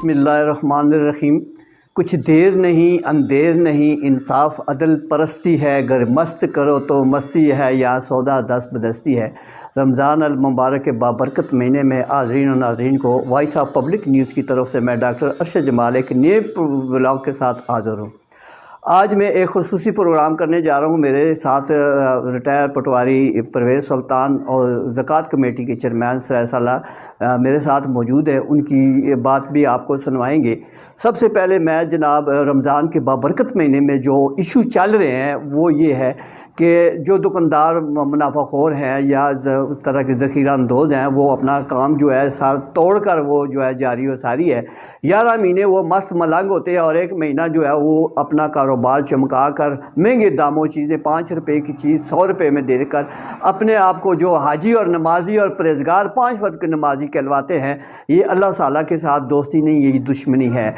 بسم اللہ الرحمن الرحیم۔ کچھ دیر نہیں اندیر نہیں، انصاف عدل پرستی ہے، گر مست کرو تو مستی ہے، یا سودا دست بدستی ہے۔ رمضان المبارک کے بابرکت مہینے میں حاضرین و ناظرین کو وائس آف پبلک نیوز کی طرف سے میں ڈاکٹر ارشد جمال ایک نئے ولاگ کے ساتھ حاضر ہوں۔ آج میں ایک خصوصی پروگرام کرنے جا رہا ہوں۔ میرے ساتھ ریٹائر پٹواری پرویز سلطان اور زکوٰۃ کمیٹی کے چیئرمین سرائے سالہ میرے ساتھ موجود ہے، ان کی بات بھی آپ کو سنوائیں گے۔ سب سے پہلے میں جناب رمضان کے بابرکت مہینے میں جو ایشو چل رہے ہیں وہ یہ ہے کہ جو دکاندار منافع خور ہیں یا اس طرح کے ذخیرہ اندوز ہیں، وہ اپنا کام جو ہے سار توڑ کر وہ جو ہے جاری و ساری ہے۔ 11 مہینے وہ مست ملنگ ہوتے ہیں اور ایک مہینہ جو ہے وہ اپنا کاروبار چمکا کر مہنگے داموں چیزیں 5 روپے کی چیز 100 روپے میں دے کر اپنے آپ کو جو حاجی اور نمازی اور پرہیزگار 5 وقت کے نمازی کہلواتے ہیں۔ یہ اللہ تعالیٰ کے ساتھ دوستی نہیں، یہی دشمنی ہے۔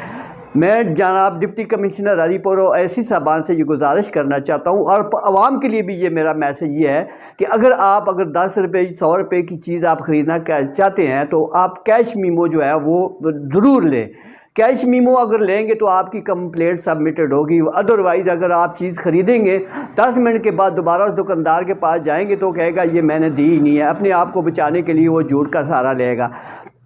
میں جناب ڈپٹی کمشنر علی پور اور ایسی صاحبان سے یہ گزارش کرنا چاہتا ہوں، اور عوام کے لیے بھی یہ میرا میسیج یہ ہے کہ اگر 10 روپے 100 روپے کی چیز آپ خریدنا چاہتے ہیں تو آپ کیش میمو جو ہے وہ ضرور لیں۔ کیش میمو اگر لیں گے تو آپ کی کمپلینٹ سبمیٹڈ ہوگی، ادروائز اگر آپ چیز خریدیں گے 10 منٹ کے بعد دوبارہ اس دکاندار کے پاس جائیں گے تو کہے گا یہ میں نے دی ہی نہیں ہے۔ اپنے آپ کو بچانے کے لیے وہ جھوٹ کا سہارا لے گا۔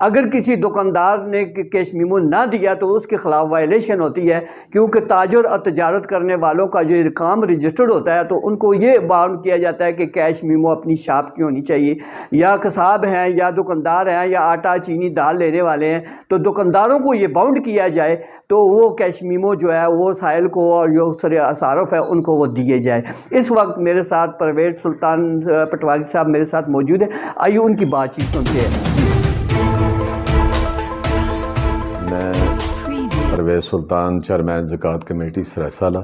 اگر کسی دکاندار نے کیش میمو نہ دیا تو اس کے خلاف وائلیشن ہوتی ہے، کیونکہ تاجر اور تجارت کرنے والوں کا جو کام رجسٹرڈ ہوتا ہے تو ان کو یہ باؤنڈ کیا جاتا ہے کہ کیش میمو اپنی شاپ کی ہونی چاہیے۔ یا قصاب ہیں یا دکاندار ہیں یا آٹا چینی دال لینے والے ہیں تو دکانداروں کو یہ باؤنڈ کیا جائے تو وہ کیش میمو جو ہے وہ سائل کو اور جو صارف ہے ان کو وہ دیے جائے۔ اس وقت میرے ساتھ پرویز سلطان پٹواری صاحب میرے ساتھ موجود ہیں، آئیے ان کی بات چیت سنتے ہیں۔ میں پرویز سلطان چیئرمین زکوٰۃ کمیٹی سرائے سالہ،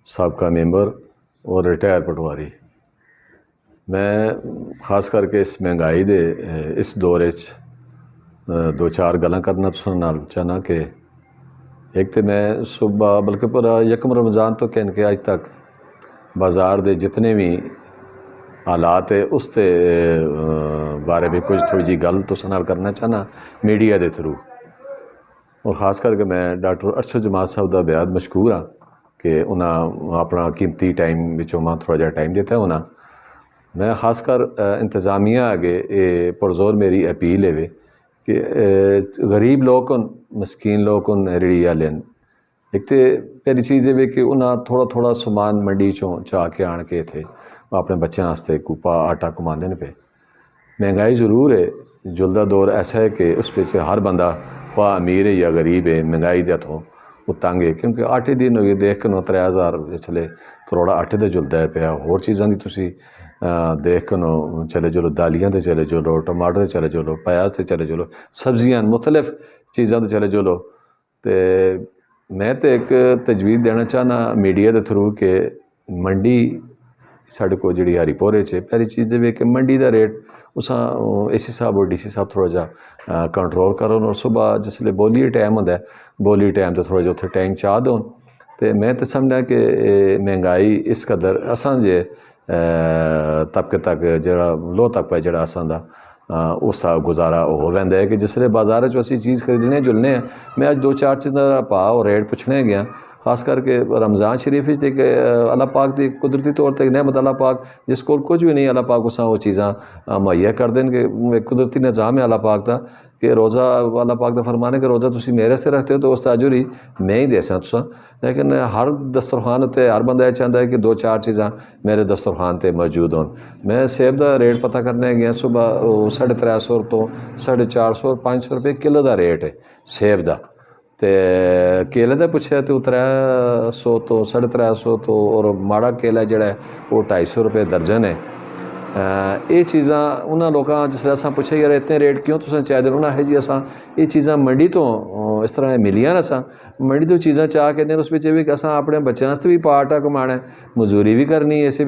سابقہ ممبر اور ریٹائر پٹواری۔ میں خاص کر کے اس مہنگائی دے اس دورے دو چار گلاں کرنا چاہنا کہ ایک تو میں صبح بلکہ پورا یکم رمضان تو کہن کے آج تک بازار دے جتنے بھی حالات ہے اس تے بارے میں کچھ تھوڑی جی گل تو سنال کرنا چاہنا میڈیا دے تھرو، اور خاص کر کے میں ڈاکٹر ارشد جمال صاحب دا بیعت مشکور ہاں کہ انہاں اپنا قیمتی ٹائم بچوں ماں تھوڑا جا ٹائم دیتا ہے انہاں۔ میں خاص کر انتظامیہ آگے پرزور میری اپیل ہے کہ غریب لوگ مسکین لوگ ریڑی لین ایک تو پہلی چیز ہے کہ انہاں تھوڑا تھوڑا سامان منڈی چوں چاہ کے آن کے تھے اپنے بچوں واسطے کوپا آٹا کماندے پہ۔ مہنگائی ضرور ہے، جلدہ دور ایسا ہے کہ اس پہ ہر بندہ خواہ امیر ہے یا غریب ہے مہنگائی دے تو وہ تنگ ہے، کیونکہ آٹے دی نوی دیکھ کے 3000 چلے تھوڑا آٹے دے جلدا ہے پیا، اور چیزاں دی تسی دیکھ کے چلے جلو، دالیاں تے چلے جلو، ٹماٹر تے چلے جلو، پیاز تے چلے جلو، سبزیاں مختلف چیزاں تے چلے جلو۔ تے میں تے ایک تجویز دینا چاہنا میڈیا دے تھرو کہ منڈی ساڑھے کو جڑی ہری پورے پہلی چیز دے کہ منڈی دا ریٹ اساں اے سی صاحب اور ڈی سی صاحب تھوڑا جا کنٹرول کرو، اور صبح جس لئے بولی ٹائم ہوتا ہے بولی ٹائم تو تھوڑا جا اتھے ٹائم چاہ دون۔ تے میں تے سمجھا کہ مہنگائی اس قدر اساں جے طبقے تک جڑا لو تک پہ جڑا اساں دا اس کا گزارا ہو ویندا ہے کہ جس لئے بازار چ اسی چیز خریدنے جلنے ہیں۔ میں آج 2-4 چیزاں پا اور ریٹ پوچھنے گیا، خاص کر کے رمضان شریف کہ اللہ پاک دی قدرتی طور تے نعمت اللہ پاک جس کو کچھ بھی نہیں اللہ پاک اساں وہ چیزاں مہیا کر دیں کہ ایک قدرتی نظام ہے اللہ پاک دا کہ روزہ اللہ پاک دا فرمانے کہ روزہ تسی میرے سے رکھتے ہو تو اس تاجر ہی میں ہی دے ساں تساں، لیکن ہر دسترخوان ہوتے ہر بندہ یہ چاہتا ہے کہ 2-4 چیزاں میرے دسترخوان تے موجود ہوں۔ میں سیب دا ریٹ پتہ کرنے گیا صبح 350 تو 450 500 روپے کلو دا ریٹ ہے سیب دا، تے کیلے دا پوچھے تو 300 تو 350 تو، اور ماڑا کیلا جڑا ہے وہ 250 روپے درجن ہے۔ یہ چیزاں انہاں لوگاں جس لئے اساں پوچھے یار اتنے ریٹ کیوں تساں چاہتے ہیں، انہاں ہے جی اساں یہ چیزاں منڈی تو اس طرح ملیاں نا، اساں منڈی تو چیزاں چاہ کے دیں، اس پہ بھی کہ اساں اپنے بچوں واسطے بھی پا آٹا کمانا ہے، مزوری بھی کرنی ہے، اسی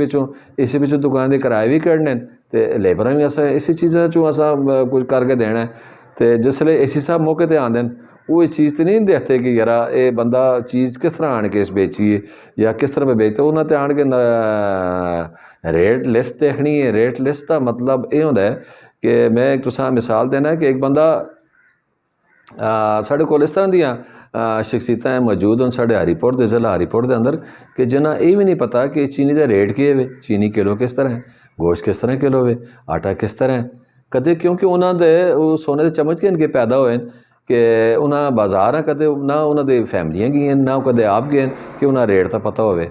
بچوں دکان دے کرائے بھی کرنے تے لیبراں بھی اساں اسی چیزاں چوں اساں کچھ کر کے دینا ہے۔ تے جس لئے اسی صاحب موقع تے آندے وہ اس چیز تے نہیں دیکھتے کہ یار اے بندہ چیز کس طرح آن کے اس بیچی ہے یا کس طرح میں بیچتے، انہوں نے آن کے ریٹ لسٹ دیکھنی ہے۔ ریٹ لسٹ کا مطلب یہ ہوتا ہے کہ میں ایک تساں مثال دینا ہے کہ ایک بندہ ਸਾਡੇ ਕੋਲ ਇਸ ਤਰ੍ਹਾਂ ਦੀਆਂ ਸ਼ਖਸੀਅਤਾਂ ਮੌਜੂਦ ਹਨ ਸਾਡੇ ਹਰੀਪੁਰ ਦੇ ਜ਼ਿਲ੍ਹਾ ਹਰੀਪੁਰ ਦੇ ਅੰਦਰ ਕਿ ਜਿਨ੍ਹਾਂ ਇਹ ਵੀ ਨਹੀਂ ਪਤਾ ਕਿ ਚੀਨੀ ਦਾ ਰੇਟ ਕੀ ਹੈ, ਚੀਨੀ ਕਿਲੋ ਕਿਸ ਤਰ੍ਹਾਂ ਹੈ, ਗੋਸ਼ਤ ਕਿਸ ਤਰ੍ਹਾਂ ਕਿਲੋ ਹੈ, ਆਟਾ ਕਿਸ ਤਰ੍ਹਾਂ ਹੈ। ਕਦੇ ਕਿਉਂਕਿ ਉਹਨਾਂ ਦੇ ਉਹ ਸੋਨੇ ਦੇ ਚਮਚ ਕੇ ਪੈਦਾ ਹੋਏ ਕਿ ਉਹਨਾਂ ਬਾਜ਼ਾਰਾਂ ਕਦੇ ਨਾ ਉਹਨਾਂ ਦੇ ਫੈਮਲੀਆਂ ਗਈਆਂ ਨਾ ਕਦੇ ਆਪ ਗਏ ਕਿ ਉਹਨਾਂ ਰੇਟ ਤਾਂ ਪਤਾ ਹੋਵੇ।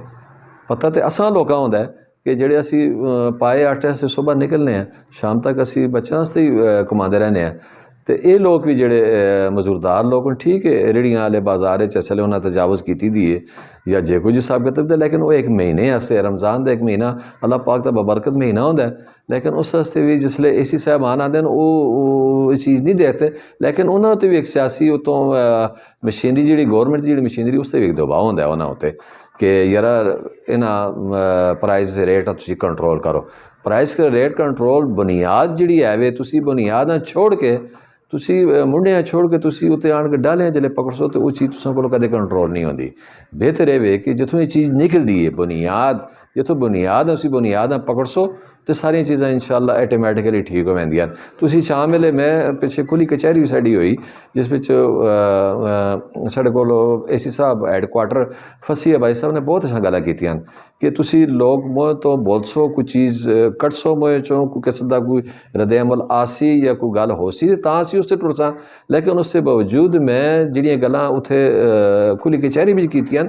ਪਤਾ ਤਾਂ ਅਸਾਂ ਲੋਕਾਂ ਹੁੰਦਾ ਕਿ ਜਿਹੜੇ ਅਸੀਂ ਪਾਏ ਆਟੇ ਅਸੀਂ ਸੁਬਾਹ ਨਿਕਲਨੇ ਆ, ਸ਼ਾਮ ਤੱਕ ਅਸੀਂ ਬੱਚਿਆਂ ਵਾਸਤੇ ਹੀ ਕਮਾਉਂਦੇ ਰਹਿੰਦੇ ਹਾਂ। ਤੇ ਇਹ ਲੋਕ ਵੀ ਜਿਹੜੇ ਮਜ਼ਦੂਰਦਾਰ ਲੋਕ ਠੀਕ ਹੈ ਰੇੜੀਆਂ ਵਾਲੇ ਬਾਜ਼ਾਰ 'ਚ ਚਲੇ ਉਹਨਾਂ ਤਜਾਵਜ਼ ਕੀਤੀ ਦੀ ਹੈ ਜਾਂ ਜੇ ਕੁਝ ਹਿਸਾਬ ਕਿਤਾਬ ਦਾ, ਲੇਕਿਨ ਉਹ ਇੱਕ ਮਹੀਨੇ ਵਾਸਤੇ ਰਮਜ਼ਾਨ ਦਾ ਇੱਕ ਮਹੀਨਾ ਅੱਲਾਹ ਪਾਕ ਦਾ ਬਬਰਕਤ ਮਹੀਨਾ ਹੁੰਦਾ, ਲੇਕਿਨ ਉਸ ਵਾਸਤੇ ਵੀ ਜਿਸਲੇ ਏਸੀ ਸਾਹਿਬਾਨ ਆਉਂਦੇ ਨੇ ਉਹ ਇਹ ਚੀਜ਼ ਨਹੀਂ ਦੇਖਦੇ, ਲੇਕਿਨ ਉਹਨਾਂ ਉੱਤੇ ਵੀ ਇੱਕ ਸਿਆਸੀ ਉਤੋਂ ਮਸ਼ੀਨਰੀ ਜਿਹੜੀ ਗੌਰਮੈਂਟ ਦੀ ਜਿਹੜੀ ਮਸ਼ੀਨਰੀ ਉਸ 'ਤੇ ਵੀ ਇੱਕ ਦਬਾਅ ਹੁੰਦਾ ਉਹਨਾਂ ਉੱਤੇ ਕਿ ਯਾਰ ਇਹਨਾਂ ਪ੍ਰਾਈਸ ਰੇਟ ਤੁਸੀਂ ਕੰਟਰੋਲ ਕਰੋ। ਪ੍ਰਾਈਸ ਰੇਟ ਕੰਟਰੋਲ ਬੁਨਿਆਦ ਜਿਹੜੀ ਹੈ ਵੇ ਤੁਸੀਂ ਬੁਨਿਆਦਾਂ ਛੋੜ ਕੇ ਤੁਸੀਂ ਮੁੰਡਿਆਂ ਛੋੜ ਕੇ ਤੁਸੀਂ ਉੱਤੇ ਆਣ ਕੇ ਡਾਲਿਆਂ ਜਲੇ ਪਕੜਸੋ ਤੇ ਉਹ ਚੀਜ਼ ਤੁਸਾਂ ਕੋਲ ਕਦੇ ਕੰਟਰੋਲ ਨਹੀਂ ਹੁੰਦੀ। ਬਿਹਤਰ ਇਹ ਵੇ ਕਿ ਜਿੱਥੋਂ ਇਹ ਚੀਜ਼ ਨਿਕਲਦੀ ਹੈ ਬੁਨਿਆਦ, ਜਿੱਥੋਂ ਬੁਨਿਆਦ ਅਸੀਂ ਬੁਨਿਆਦਾਂ ਪਕੜਸੋ ਤੇ ਸਾਰੀਆਂ ਚੀਜ਼ਾਂ ਇਨਸ਼ਾਅੱਲਾ ਆਟੋਮੈਟਿਕਲੀ ਠੀਕ ਹੋ ਜਾਂਦੀਆਂ। ਤੁਸੀਂ ਸ਼ਾਮ ਵੇਲੇ ਮੈਂ ਪਿੱਛੇ ਖੁੱਲੀ ਕਚਹਿਰੀ ਵੀ ਸਾਡੀ ਹੋਈ ਜਿਸ ਵਿੱਚ ਸਾਡੇ ਕੋਲ ਏਸੀ ਸਾਹਿਬ ਹੈਡਕੁਆਟਰ ਫਸੀਆ ਭਾਈ ਸਾਹਿਬ ਨੇ ਬਹੁਤ ਅੱਛਾ ਗੱਲਾਂ ਕੀਤੀਆਂ ਕਿ ਤੁਸੀਂ ਲੋਕ ਮੋਹ ਤੋਂ ਬੋਲਸੋ ਕੋਈ ਚੀਜ਼ ਕੱਢਸੋ ਮੋਹ ਚੋਂ ਕੋਈ ਕਿਸਮ ਦਾ ਕੋਈ ਰਦੇ ਅਮਲ ਆਸੀ ਜਾਂ ਕੋਈ ਗੱਲ ਹੋ ਸੀ ਤਾਂ ਅਸੀਂ ਉਸ 'ਤੇ ਟੁਰਸਾਂ, ਲੇਕਿਨ ਉਸ ਦੇ ਬਾਵਜੂਦ ਮੈਂ ਜਿਹੜੀਆਂ ਗੱਲਾਂ ਉੱਥੇ ਖੁੱਲੀ ਕਚਹਿਰੀ ਵਿੱਚ ਕੀਤੀਆਂ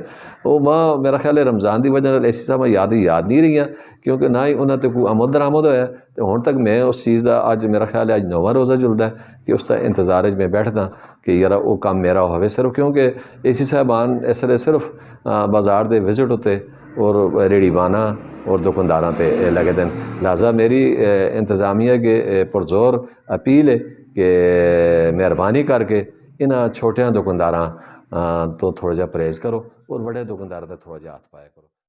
ਉਹ ਮੇਰਾ ਖਿਆਲ ਹੈ ਰਮਜ਼ਾਨ ਦੀ ਵਜ੍ਹਾ ਨਾਲ ਏਸੀ ਸਾਹਿਬ ਯਾਦ ਨਹੀਂ ਰਹੀਆਂ ਕਿਉਂਕਿ ਨਾ ਹੀ ਉਹਨਾਂ 'ਤੇ ਕੋਈ ਆਮਦ ਦਰਾਮਦ ਹੋਇਆ ਤੇ ਹੁਣ ਤੱਕ ਮੈਂ ਉਸ ਚੀਜ਼ ਦਾ ਅੱਜ ਮੇਰਾ ਖਿਆਲ ਹੈ ਅੱਜ 9ਵਾਂ ਰੋਜ਼ਾ ਜੁਲਦਾ ਕਿ ਉਸ ਦਾ ਇੰਤਜ਼ਾਰ 'ਚ ਮੈਂ ਬੈਠਦਾ ਕਿ ਯਾਰ ਉਹ ਕੰਮ ਮੇਰਾ ਹੋਵੇ ਸਿਰਫ ਕਿਉਂਕਿ ਏਸੀ ਸਾਹਿਬਾਨ ਇਸ ਵੇਲੇ ਸਿਰਫ ਬਾਜ਼ਾਰ ਦੇ ਵਿਜ਼ਿਟ ਉੱਤੇ ਔਰ ਰੇੜੀ ਬਾਨਾ اور دکانداراں پہ لگے دیں، لہٰذا میری انتظامیہ کے پرزور اپیل ہے کہ مہربانی کر کے انہاں چھوٹیاں دکانداراں تو تھوڑا جہا پرہیز کرو اور بڑے دکاندار تے تھوڑا جہا ہاتھ پایا کرو۔